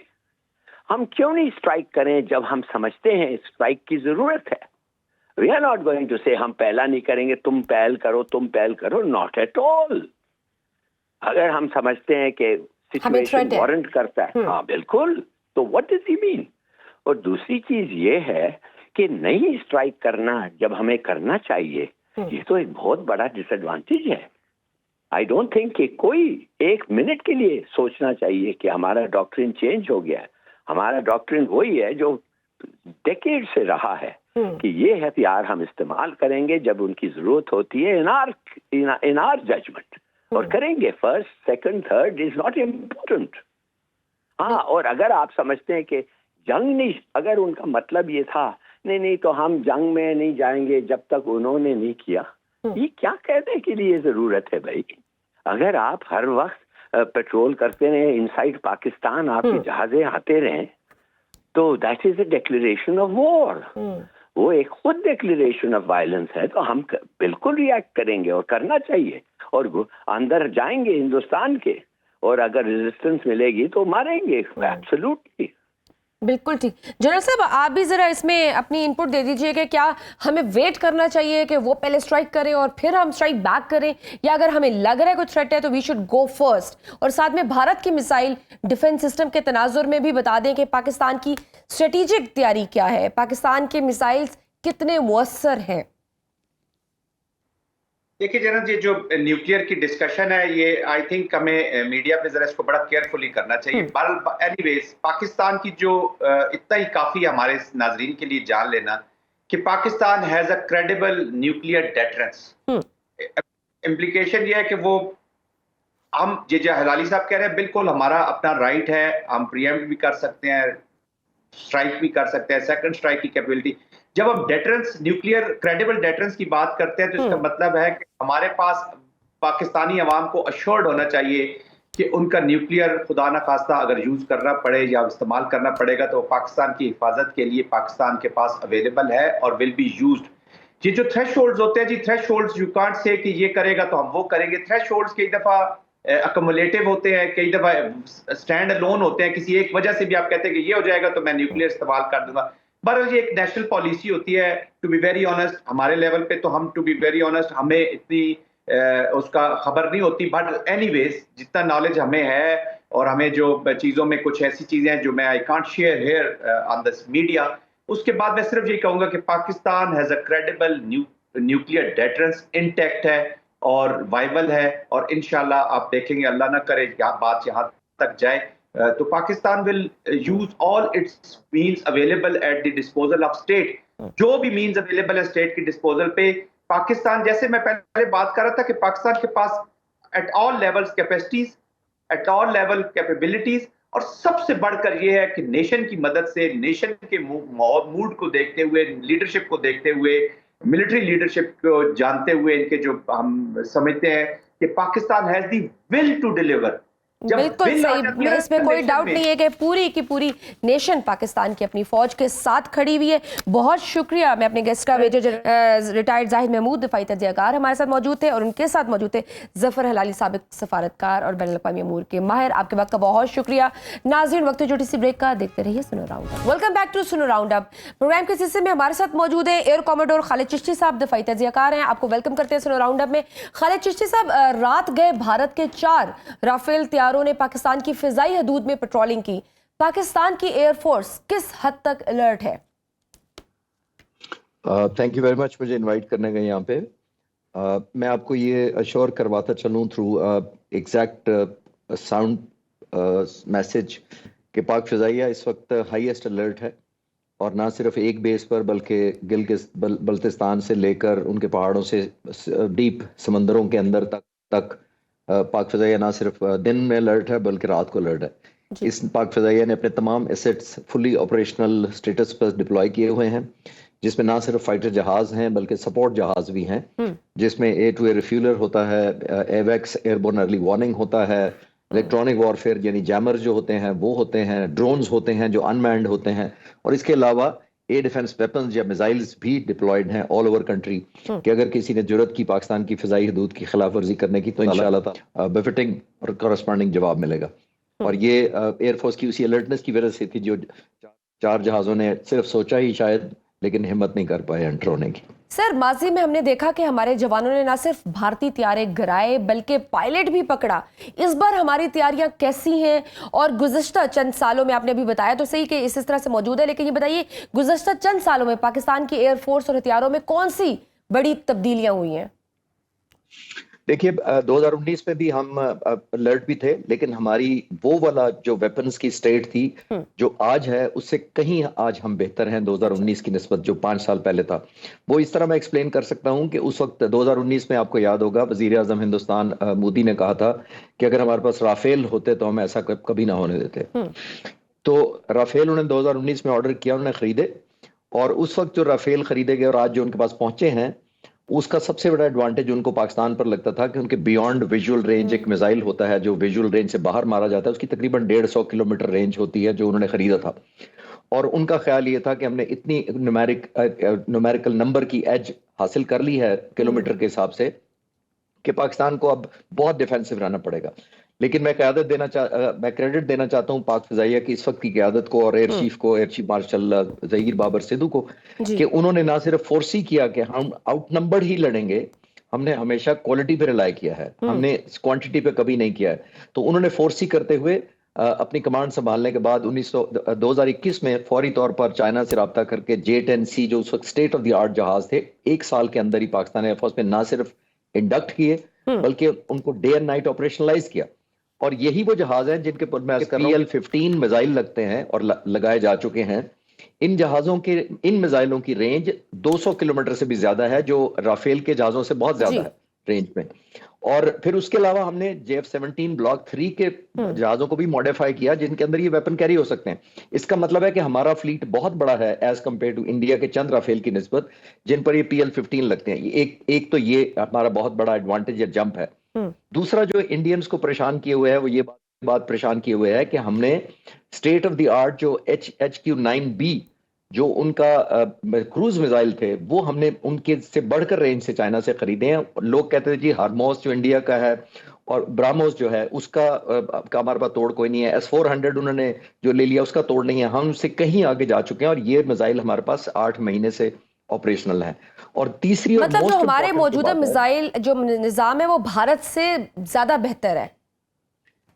हम क्यों नहीं स्ट्राइक करें जब हम समझते हैं स्ट्राइक की जरूरत है? We are not going to say हम पहला नहीं करेंगे, तुम पहल करो, तुम पहल करो, नॉट एट ऑल। अगर हम समझते हैं कि सिचुएशन वारंट करता है, हाँ बिल्कुल, तो व्हाट डज ही मीन? और दूसरी चीज ये है कि नहीं स्ट्राइक करना जब हमें करना चाहिए, ये तो एक बहुत बड़ा डिसएडवांटेज है। आई डोंट थिंक कि कोई एक मिनट के लिए सोचना चाहिए कि हमारा डॉक्ट्रिन चेंज हो गया है। हमारा डॉक्ट्रिन वही है जो डेकेड से रहा है कि ये हथियार हम इस्तेमाल करेंगे जब उनकी जरूरत होती है, इन आवर जजमेंट, और करेंगे। First, second, third is not important. हाँ, और अगर आप समझते हैं कि जंग नहीं, अगर उनका मतलब ये था नहीं तो हम जंग में नहीं जाएंगे जब तक उन्होंने नहीं किया, ये क्या कहने के लिए जरूरत है भाई? अगर आप हर वक्त पेट्रोल करते रहे इनसाइड पाकिस्तान, आपके जहाजें आते रहे, तो that is a declaration of war. वो एक खुद डिक्लेरेशन ऑफ वायलेंस है। तो हम बिल्कुल रिएक्ट करेंगे, और करना चाहिए, और अंदर जाएंगे हिंदुस्तान के, और अगर रेजिस्टेंस मिलेगी तो मारेंगे। एब्सोल्युटली, बिल्कुल ठीक। जनरल साहब, आप भी जरा इसमें अपनी इनपुट दे दीजिए कि क्या हमें वेट करना चाहिए कि वो पहले स्ट्राइक करें और फिर हम स्ट्राइक बैक करें, या अगर हमें लग रहा है कुछ थ्रेट है तो वी शुड गो फर्स्ट? और साथ में भारत की मिसाइल डिफेंस सिस्टम के तनाजुर में भी बता दें कि पाकिस्तान की स्ट्रेटेजिक तैयारी क्या है, पाकिस्तान के मिसाइल्स कितने मुअस्सर हैं? देखिए जनरल जी, जो न्यूक्लियर की डिस्कशन है, ये आई थिंक हमें मीडिया पे जरा इसको बड़ा केयरफुली करना चाहिए। एनीवेज, पाकिस्तान की जो इतना ही काफी हमारे नाजरीन के लिए जान लेना कि Pakistan has a credible nuclear deterrence. Implication ये है कि वो, हम जो हिलाली साहब कह रहे हैं, बिल्कुल हमारा अपना राइट है, हम प्रीएम्प्ट भी कर सकते हैं, स्ट्राइक भी कर सकते हैं, सेकंड स्ट्राइक की कैपेबिलिटी। जब हम डेटरेंस, न्यूक्लियर क्रेडिबल डेटरेंस की बात करते हैं, तो इसका मतलब है कि हमारे पास पाकिस्तानी अवाम को अश्योर्ड होना चाहिए कि उनका न्यूक्लियर खुदा न खास्ता अगर यूज करना पड़े या इस्तेमाल करना पड़ेगा तो पाकिस्तान की हिफाजत के लिए पाकिस्तान के पास अवेलेबल है और विल बी यूज्ड। ये जो थ्रेशोल्ड्स होते हैं जी, थ्रेशोल्ड्स यू कांट से कि ये करेगा तो हम वो करेंगे। थ्रेशोल्ड्स कई दफा अकोमोलेटिव होते हैं, कई दफा स्टैंड अलोन होते हैं। किसी एक वजह से भी आप कहते हैं कि ये हो जाएगा तो मैं न्यूक्लियर इस्तेमाल कर दूंगा। बहरहाल ये एक नेशनल पॉलिसी होती है। टू बी वेरी ऑनेस्ट, हमारे लेवल पे तो हम, टू बी वेरी ऑनेस्ट, हमें इतनी उसका खबर नहीं होती, बट एनीवेज जितना नॉलेज हमें है और हमें जो चीज़ों में कुछ ऐसी चीज़ें हैं जो मैं I can't share here on this media, उसके बाद मैं सिर्फ ये कहूँगा कि Pakistan has a credible nuclear deterrence, intact है और वाइबल है, और इंशाल्लाह आप देखेंगे, अल्लाह ना करे बात यहाँ तक जाए, तो Pakistan will use all it's means available at the disposal of state. जो भी मीन्स अवेलेबल है स्टेट की डिस्पोजल पे, पाकिस्तान, जैसे मैं पहले बात कर रहा था कि पाकिस्तान के पास at all levels capacities at all level capabilities, और सबसे बढ़कर यह है कि नेशन की मदद से, नेशन के मूड को देखते हुए, लीडरशिप को देखते हुए, मिलिट्री लीडरशिप को जानते हुए, इनके जो हम समझते हैं कि Pakistan has the will to deliver. बिल्कुल सही, इसमें कोई डाउट नहीं है कि पूरी की पूरी नेशन पाकिस्तान की अपनी फौज के साथ खड़ी हुई है। बहुत शुक्रिया। मैं अपने गेस्ट का मेजर रिटायर्ड जाहिद महमूद दिफाई तजियाकार हमारे साथ मौजूद थे, और उनके साथ मौजूद थे ज़फ़र हलाली साबिक सफारतकार और बैनुल-अक़वामी अमूर के माहिर। आपके वक्त का बहुत शुक्रिया। नाज़रीन, वक्त छोटी सी ब्रेक का, देखते रहिए Suno round up. Welcome back to Suno round up. Programme के सिलसिले में हमारे साथ मौजूद है एयर कॉमोडोर खालिद चिश्ती साहब, दिफाई तजियाकार हैं। आपको वेलकम करते हैं सुनो राउंड अप में। खालिद चिश्ती साहब, रात गए भारत के 4 राफेल तैयारों ने पाकिस्तान की फिजाई हदूद में पेट्रोलिंग की। पाकिस्तान की एयरफोर्स किस हद तक अलर्ट है? थैंक यू वेरी मच मुझे इनवाइट करने का यहाँ पे। मैं आपको ये अश्योर करवाता चलूँ थ्रू एग्जैक्ट साउंड मैसेज कि पाक फिजाइया इस वक्त हाईएस्ट अलर्ट है, और ना सिर्फ एक बेस पर बल्कि बल्तिस्तान से लेकर उनके पहाड़ों से डीप समंदरों के अंदर तक पाक फिजाइया ना सिर्फ दिन में अलर्ट है बल्कि रात को अलर्ट है। इस पाक फिजाइया ने अपने तमाम एसेट्स फुली ऑपरेशनल स्टेटस पर डिप्लॉय किए हुए हैं, जिसमें ना सिर्फ फाइटर जहाज हैं बल्कि सपोर्ट जहाज भी हैं, जिसमें A2A रिफ्यूलर होता है, एवेक्स एयरबोर्न अर्ली वार्निंग होता है, इलेक्ट्रॉनिक वॉरफेयर यानी जैमर जो होते हैं वो होते हैं, ड्रोन्स होते हैं जो अनमैन्ड होते हैं, और इसके अलावा एयर डिफेंस वेपन्स या मिसाइल्स भी डिप्लॉयड हैं ऑल ओवर कंट्री, कि अगर किसी ने जुर्रत की पाकिस्तान की फिजाई हदूद की खिलाफ वर्जी करने की तो इंशाल्लाह बेफिटिंग और कॉरस्पॉन्डिंग जवाब मिलेगा। और ये एयरफोर्स की उसी अलर्टनेस की वजह से थी जो 4 जहाज़ों ने सिर्फ सोचा ही शायद, लेकिन हिम्मत नहीं कर पाए एंटर होने की। सर, माजी में हमने देखा कि हमारे जवानों ने ना सिर्फ भारतीय तैयारे गिराए बल्कि पायलट भी पकड़ा। इस बार हमारी तैयारियां कैसी हैं? और गुज़श्ता चंद सालों में, आपने अभी बताया तो सही कि इस तरह से मौजूद है, लेकिन ये बताइए गुज़श्ता चंद सालों में पाकिस्तान की एयरफोर्स और हथियारों में कौन सी बड़ी तब्दीलियां हुई हैं? देखिए 2019 में भी हम अलर्ट भी थे, लेकिन हमारी वो वाला जो वेपन्स की स्टेट थी जो आज है उससे कहीं आज हम बेहतर हैं 2019 की निस्बत, जो 5 साल पहले था। वो इस तरह मैं एक्सप्लेन कर सकता हूं कि उस वक्त 2019 में आपको याद होगा वजीर आजम हिंदुस्तान मोदी ने कहा था कि अगर हमारे पास राफेल होते तो हम ऐसा कभी ना होने देते। तो राफेल उन्होंने 2019 में ऑर्डर किया, उन्होंने खरीदे, और उस वक्त जो राफेल खरीदे गए और आज जो उनके पास पहुंचे हैं, उसका सबसे बड़ा एडवांटेज उनको पाकिस्तान पर लगता था कि उनके बियॉन्ड विजुअल रेंज एक मिसाइल होता है जो विजुअल रेंज से बाहर मारा जाता है, उसकी तकरीबन 150 किलोमीटर रेंज होती है, जो उन्होंने खरीदा था। और उनका ख्याल ये था कि हमने इतनी न्यूमेरिकल नंबर की एज हासिल कर ली है किलोमीटर के हिसाब से कि पाकिस्तान को अब बहुत डिफेंसिव रहना पड़ेगा। लेकिन मैं क्रेडिट देना चाहता हूं पाक फिजाइया की इस वक्त की क़यादत को और एयर चीफ को, air chief marshal Zaheer Babar Sidhu को, कि उन्होंने ना सिर्फ फोर्सी किया कि हम आउटनंबर्ड ही लड़ेंगे, हमने हमेशा क्वालिटी पे रिलाई किया है, हमने क्वांटिटी पे कभी नहीं किया है। तो उन्होंने फोर्सी करते हुए अपनी कमांड संभालने के बाद 2021 में फौरी तौर पर चाइना से रब्ता करके J-10C जो उस वक्त स्टेट ऑफ द आर्ट जहाज थे, 1 साल के अंदर ही पाकिस्तान एयरफोर्स में ना सिर्फ इंडक्ट किए बल्कि उनको डे एंड नाइट ऑपरेशनलाइज किया। और यही वो जहाज हैं जिनके PL-15 मिसाइल लगते हैं और लगाए जा चुके हैं। इन जहाजों के, इन मिसाइलों की रेंज 200 किलोमीटर से भी ज्यादा है, जो राफेल के जहाजों से बहुत ज्यादा है रेंज में। और फिर उसके अलावा हमने JF-17 ब्लॉक 3 के जहाजों को भी मॉडिफाई किया, जिनके अंदर ये वेपन कैरी हो सकते हैं। इसका मतलब है कि हमारा फ्लीट बहुत बड़ा है एज कंपेयर टू इंडिया के चंद राफेल की निस्बत जिन पर ये PL-15 लगते हैं। एक तो ये हमारा बहुत बड़ा एडवांटेज या जंप है। दूसरा जो इंडियंस को परेशान किए हुए है वो ये बात परेशान किए हुए है कि हमने स्टेट ऑफ द आर्ट जो HQ-9B जो उनका क्रूज मिसाइल थे, वो हमने उनके से बढ़कर रेंज से चाइना से खरीदे हैं। लोग कहते थे जी हार्मोस जो इंडिया का है और ब्राह्मोस जो है उसका हमारे पास तोड़ कोई नहीं है, S-400 उन्होंने जो ले लिया उसका तोड़ नहीं है, हम उससे कहीं आगे जा चुके हैं और ये मिसाइल हमारे पास 8 महीने से ऑपरेशनल है। और तीसरी मतलब जो हमारे मौजूदा मिसाइल जो निजाम है वो भारत से ज्यादा बेहतर है?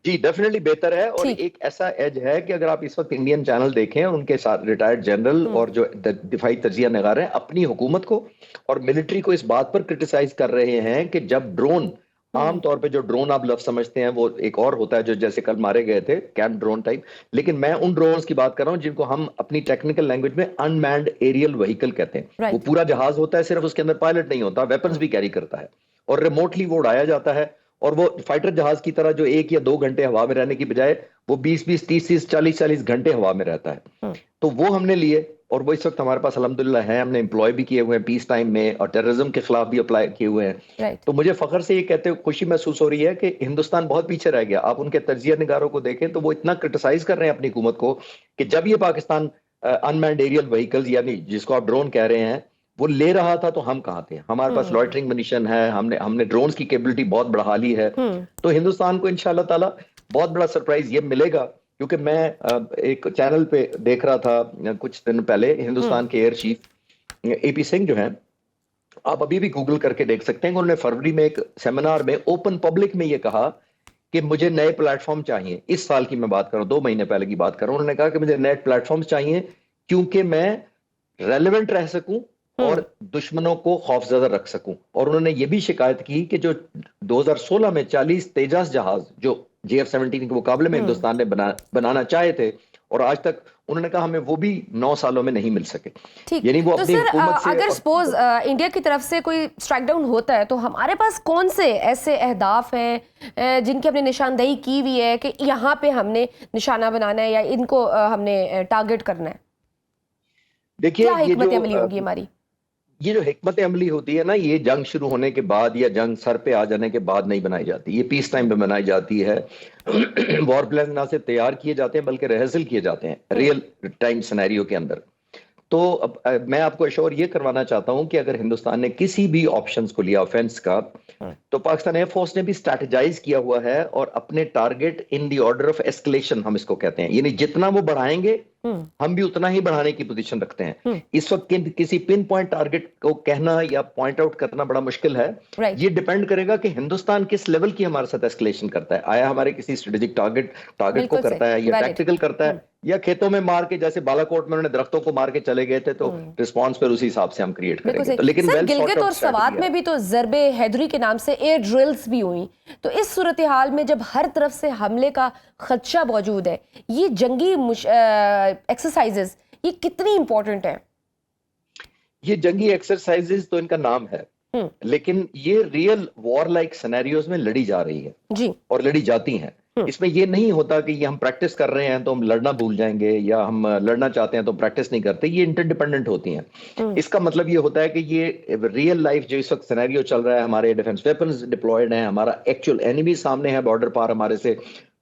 जी डेफिनेटली बेहतर है। और एक ऐसा एज है कि अगर आप इस वक्त इंडियन चैनल देखें, उनके साथ रिटायर्ड जनरल और जो दिफाई तजिया नगार हैं अपनी हुकूमत को और मिलिट्री को इस बात पर क्रिटिसाइज कर रहे हैं कि जब ड्रोन, आम तौर पे जो ड्रोन आप लफ्ज समझते हैं वो एक और होता है जो जैसे कल मारे गए थे कैंप ड्रोन टाइप, लेकिन मैं उन ड्रोन्स की बात कर रहा हूं जिनको हम अपनी टेक्निकल लैंग्वेज में अनमैन्ड एरियल व्हीकल कहते हैं। वो पूरा जहाज होता है, सिर्फ उसके अंदर पायलट नहीं होता, वेपन्स भी कैरी करता है और रिमोटली वो उड़ाया जाता है और वो फाइटर जहाज की तरह जो 1 या 2 घंटे हवा में रहने की बजाय वो 20-20, 30-30, 40-40 घंटे हवा में रहता है। तो वो हमने लिए, और वो इस वक्त हमारे पास अल्हम्दुलिल्लाह है, हमने एम्प्लॉय भी किए हुए हैं पीस टाइम में, और टेररिज्म के खिलाफ भी अप्लाई किए हुए हैं। तो मुझे फख्र से ये कहते हुए खुशी महसूस हो रही है कि हिंदुस्तान बहुत पीछे रह गया। आप उनके तजिया निगारों को देखें तो वो इतना क्रिटिसाइज कर रहे हैं अपनी हुकूमत को कि जब ये पाकिस्तान अनमैन्ड एरियल व्हीकल्स यानी जिसको आप ड्रोन कह रहे हैं वो ले रहा था तो हम कहाँ थे? हमारे पास लॉइटरिंग मिशन है, हमने ड्रोन्स की कैपेबिलिटी बहुत बढ़ा ली है। तो हिंदुस्तान को इंशाल्लाह ताला बहुत बड़ा सरप्राइज ये मिलेगा, क्योंकि मैं एक चैनल पे देख रहा था कुछ दिन पहले, हिंदुस्तान के एयर चीफ AP सिंह जो हैं, आप अभी भी गूगल करके देख सकते हैं, उन्होंने फरवरी में एक सेमिनार में ओपन पब्लिक में ये कहा कि मुझे नए प्लेटफॉर्म चाहिए। इस साल की मैं बात कर रहा हूँ, 2 महीने पहले की बात कर रहा हूँ। उन्होंने कहा कि मुझे नए प्लेटफॉर्म चाहिए क्योंकि मैं रेलेवेंट रह सकूं और दुश्मनों को खौफजदा रख सकूं। और उन्होंने ये भी शिकायत की कि जो 2016 में 40 तेजस जहाज जो JF-17 के मुकाबले में हिंदुस्तान ने बनाना चाहे थे, और आज तक उन्होंने कहा हमें वो भी 9 सालों में नहीं मिल सके। यानी वो तो अपनी हुकूमत से अगर सपोज इंडिया की तरफ से कोई स्ट्राइक डाउन होता है तो हमारे पास कौन से ऐसे अहदाफ हैं जिनकी हमने निशानदेही की हुई है कि यहाँ पे हमने निशाना बनाना है या इनको हमने टारगेट करना है? देखिए, क्या हिकमत अमली होगी हमारी? ये जो हिकमत अमली होती है ना, ये जंग शुरू होने के बाद या जंग सर पे आ जाने के बाद नहीं बनाई जाती, ये पीस टाइम पे बनाई जाती है। वॉर प्लान ना से तैयार किए जाते हैं बल्कि रिहर्सल किए जाते हैं रियल टाइम सिनेरियो के अंदर। तो अब मैं आपको अश्योर ये करवाना चाहता हूं कि अगर हिंदुस्तान ने किसी भी ऑप्शंस को लिया ऑफेंस का, तो पाकिस्तान एयरफोर्स ने भी स्ट्रैटेजाइज किया हुआ है और अपने target in the order of escalation हम इसको कहते हैं, यानी जितना वो बढ़ाएंगे हम भी उतना ही बढ़ाने की पोजीशन रखते हैं। इस वक्त किसी पिन पॉइंट टारगेट को कहना या पॉइंट आउट करना बड़ा मुश्किल है। ये डिपेंड करेगा कि हिंदुस्तान किस लेवल की हमारे साथ एस्केलेशन करता है। आया हमारे किसी स्ट्रेटेजिक टारगेट को करता है या टैक्टिकल करता है, या खेतों में मार के, जैसे बालाकोट में उन्होंने दरख्तों को मार के चले गए थे, तो रिस्पांस पर उसी हिसाब से हम क्रिएट करेंगे। तो लेकिन गिलगित और सवात में भी तो ज़रबे हैदरी के नाम से एयर ड्रिल्स भी हुई। तो इस सूरत हाल में जब हर तरफ से हमले का खदशा मौजूद है, ये जंगी एक्सरसाइजेस ये कितनी इंपॉर्टेंट है? ये जंगी एक्सरसाइजेस तो इनका नाम है, लेकिन ये रियल वॉर लाइक सिनेरियोज में लड़ी जा रही है जी, और लड़ी जाती हैं। इसमें ये नहीं होता कि ये हम प्रैक्टिस कर रहे हैं तो हम लड़ना भूल जाएंगे, या हम लड़ना चाहते हैं तो प्रैक्टिस नहीं करते। ये इंटरडिपेंडेंट होती हैं। इसका मतलब ये होता है कि ये रियल लाइफ जो इस वक्त सिनेरियो चल रहा है, हमारे डिफेंस वेपन्स डिप्लॉयड हैं, हमारा एक्चुअल एनिमी सामने है, बॉर्डर पार हमारे से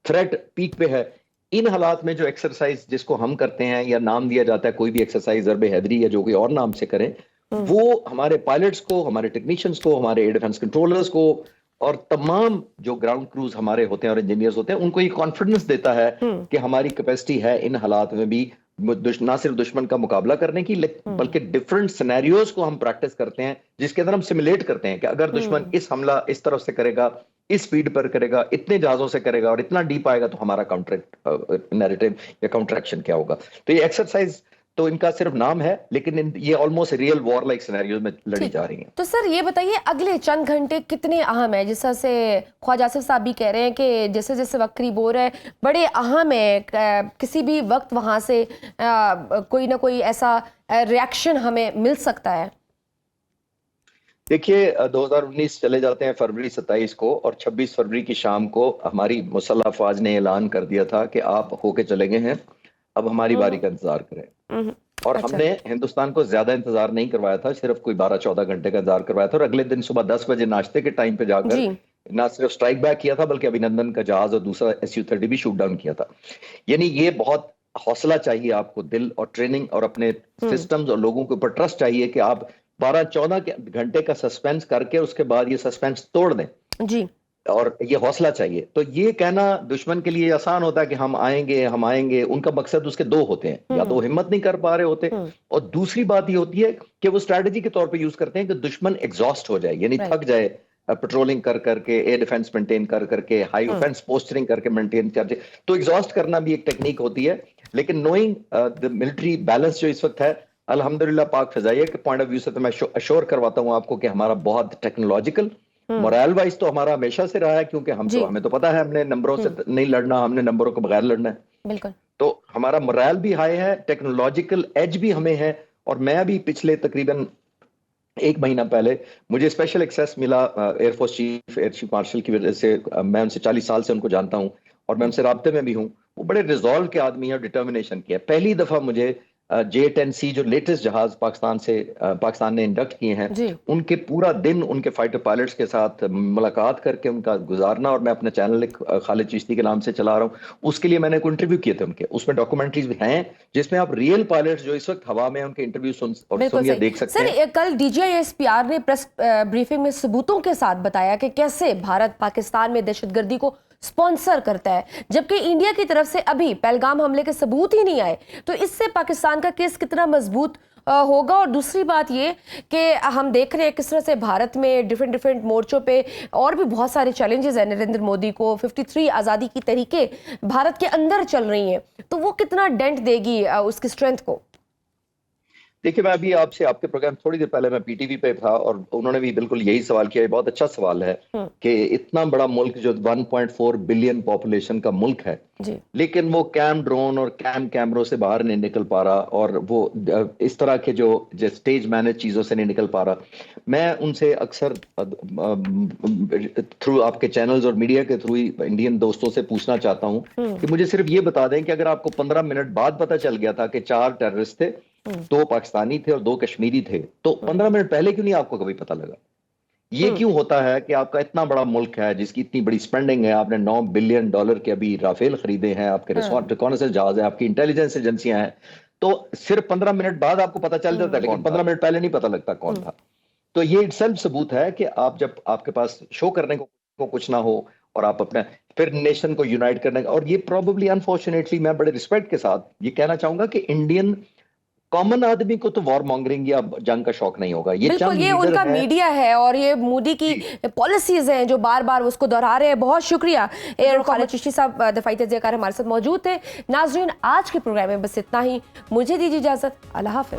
थ्रेट पीक पे है। इन हालात में जो एक्सरसाइज जिसको हम करते हैं या नाम दिया जाता है कोई भी एक्सरसाइज, ज़रबे हैदरी या जो कोई और नाम से करें, वो हमारे पायलट्स को, हमारे टेक्नीशियंस को, हमारे एयर डिफेंस कंट्रोलर्स को और तमाम जो ग्राउंड क्रूज हमारे होते हैं और इंजीनियर्स होते हैं, उनको ये कॉन्फिडेंस देता है कि हमारी कैपेसिटी है इन हालात में भी ना सिर्फ दुश्मन का मुकाबला करने की, बल्कि डिफरेंट सिनेरियोज को हम प्रैक्टिस करते हैं, जिसके अंदर हम सिमुलेट करते हैं कि अगर दुश्मन इस हमला इस तरफ से करेगा, इस स्पीड पर करेगा, इतने जहाजों से करेगा और इतना डीप आएगा, तो हमारा काउंटर नैरेटिव या काउंटर एक्शन क्या होगा। तो ये एक्सरसाइज तो इनका सिर्फ नाम है, लेकिन ये almost real war like scenarios में लड़ी जा रही हैं। तो सर ये बताइए, अगले चंद घंटे कितने अहम है? जिस तरह से ख्वाजा आसिफ साहब भी कह रहे हैं कि जैसे जैसे वक्त करीब हो रहा है, बड़े अहम है, किसी भी वक्त वहां से कोई ना कोई ऐसा रिएक्शन हमें मिल सकता है। देखिए, 2019 चले जाते हैं फरवरी 27 को, और 26 फरवरी की शाम को हमारी मुसल्लह अफवाज ने ऐलान कर दिया था कि आप होके चले गए हैं, अब हमारी बारी का इंतजार करें। और हमने हिंदुस्तान को ज्यादा इंतजार नहीं करवाया था, सिर्फ कोई 12-14 घंटे का इंतजार करवाया था, और अगले दिन सुबह 10 बजे नाश्ते के टाइम पे जाकर ना सिर्फ स्ट्राइक बैक किया था, बल्कि अभिनंदन का जहाज और दूसरा SU-30 भी शूट डाउन किया था। यानी ये बहुत हौसला चाहिए आपको, दिल और ट्रेनिंग और अपने सिस्टम्स और लोगों के ऊपर ट्रस्ट चाहिए कि आप 12-14 घंटे का सस्पेंस करके उसके बाद ये सस्पेंस तोड़ दें जी, और ये हौसला चाहिए। तो ये कहना दुश्मन के लिए आसान होता है कि हम आएंगे। उनका मकसद उसके दो होते हैं, या तो हिम्मत नहीं कर पा रहे होते, और दूसरी बात ये होती है कि वो स्ट्रैटेजी के तौर पे यूज करते हैं कि दुश्मन एग्जॉस्ट हो जाए, यानी थक जाए, पेट्रोलिंग कर करके, एयर डिफेंस मेंटेन कर करके, हाई ऑफेंस पोस्टरिंग करके मेंटेन करके, तो एग्जॉस्ट करना भी एक टेक्निक होती है। लेकिन नोइंग द मिलिट्री बैलेंस जो इस वक्त है, अल्हम्दुलिल्लाह पाक फिजाइया के पॉइंट ऑफ व्यू से तो मैं अश्योर करवाता हूँ आपको कि हमारा बहुत टेक्नोलॉजिकल, मोरल वाइज तो हमारा हमेशा से रहा है, क्योंकि हमें तो पता है हमने नंबरों से नहीं लड़ना, हमने नंबरों के बगैर लड़ना है। बिल्कुल। तो हमारा मोरल भी हाई है, टेक्नोलॉजिकल एज भी हमें है। और मैं भी पिछले तकरीबन 1 महीना पहले मुझे स्पेशल एक्सेस मिला air force chief air chief martial की वजह से। मैं उनसे 40 साल से उनको जानता हूं और मैं उनसे राब्ते में भी हूं। वो बड़े रिजॉल्व के आदमी है और डिटर्मिनेशन के है। पहली दफा मुझे J-10C जो लेटेस्ट जहाज पाकिस्तान ने इंडक्ट किए हैं, उनके पूरा दिन उनके फाइटर पायलट्स के साथ मुलाकात करके उनका गुजारना, और मैं अपने चैनल खालिद चिश्ती के नाम से चला रहा हूँ, उसके लिए मैंने एक इंटरव्यू किए थे उनके। उसमें डॉक्यूमेंट्रीज भी हैं जिसमें आप रियल पायलट्स जो इस वक्त हवा में उनके इंटरव्यू सुनिए देख सकते हैं। सर, कल DGISPR ने प्रेस ब्रीफिंग में सबूतों के साथ बताया कि कैसे भारत पाकिस्तान में दहशतगर्दी को स्पॉन्सर करता है, जबकि इंडिया की तरफ से अभी पहलगाम हमले के सबूत ही नहीं आए। तो इससे पाकिस्तान का केस कितना मजबूत होगा? और दूसरी बात ये कि हम देख रहे हैं किस तरह से भारत में डिफरेंट मोर्चों पे और भी बहुत सारे चैलेंजेस हैं। नरेंद्र मोदी को 53 आज़ादी की तहरीकें भारत के अंदर चल रही हैं, तो वो कितना डेंट देगी उसकी स्ट्रेंथ को? देखिए, मैं अभी आपके प्रोग्राम थोड़ी देर पहले मैं PTV पे था और उन्होंने भी बिल्कुल यही सवाल किया। बहुत अच्छा सवाल है कि इतना बड़ा मुल्क जो 1.4 बिलियन पॉपुलेशन का मुल्क है, लेकिन वो कैम ड्रोन और कैमरों से बाहर नहीं निकल पा रहा, और वो इस तरह के जो स्टेज मैनेज चीजों से नहीं निकल पा रहा। मैं उनसे अक्सर थ्रू आपके चैनल्स और मीडिया के थ्रू इंडियन दोस्तों से पूछना चाहता हूं कि मुझे सिर्फ ये बता दें कि अगर आपको 15 मिनट बाद पता चल गया था कि 4 टेररिस्ट थे, 2 पाकिस्तानी थे और 2 कश्मीरी थे, तो 15 मिनट पहले क्यों नहीं आपको कभी पता लगा? ये क्यों होता है कि आपका इतना बड़ा मुल्क है जिसकी इतनी बड़ी स्पेंडिंग है, आपने $9 बिलियन के अभी राफेल खरीदे हैं, आपके रिकॉनेसेंस जहाज है, आपकी इंटेलिजेंस एजेंसियां हैं, तो सिर्फ 15 मिनट बाद आपको पता चल जाता है, लेकिन 15 मिनट पहले नहीं पता लगता कौन था। तो ये इटसेल्फ सबूत है कि आप जब आपके पास शो करने को कुछ ना हो और आप अपने फिर नेशन को यूनाइट करने का, और ये प्रोबेबली अनफॉर्चुनेटली मैं बड़े रिस्पेक्ट के साथ ये कहना चाहूंगा कि इंडियन कॉमन आदमी को तो वॉर मॉन्गरिंग या जंग का शौक नहीं होगा। ये बिल्कुल, ये उनका मीडिया है और ये मोदी की पॉलिसीज हैं जो बार बार उसको दोहरा रहे हैं। बहुत शुक्रिया एयर खालिद चिश्ती साहब, दफाई तजज़ियाकार हमारे साथ मौजूद थे। नाज़रीन, आज के प्रोग्राम में बस इतना ही। मुझे दीजिए इजाजत। अल्लाह हाफिज।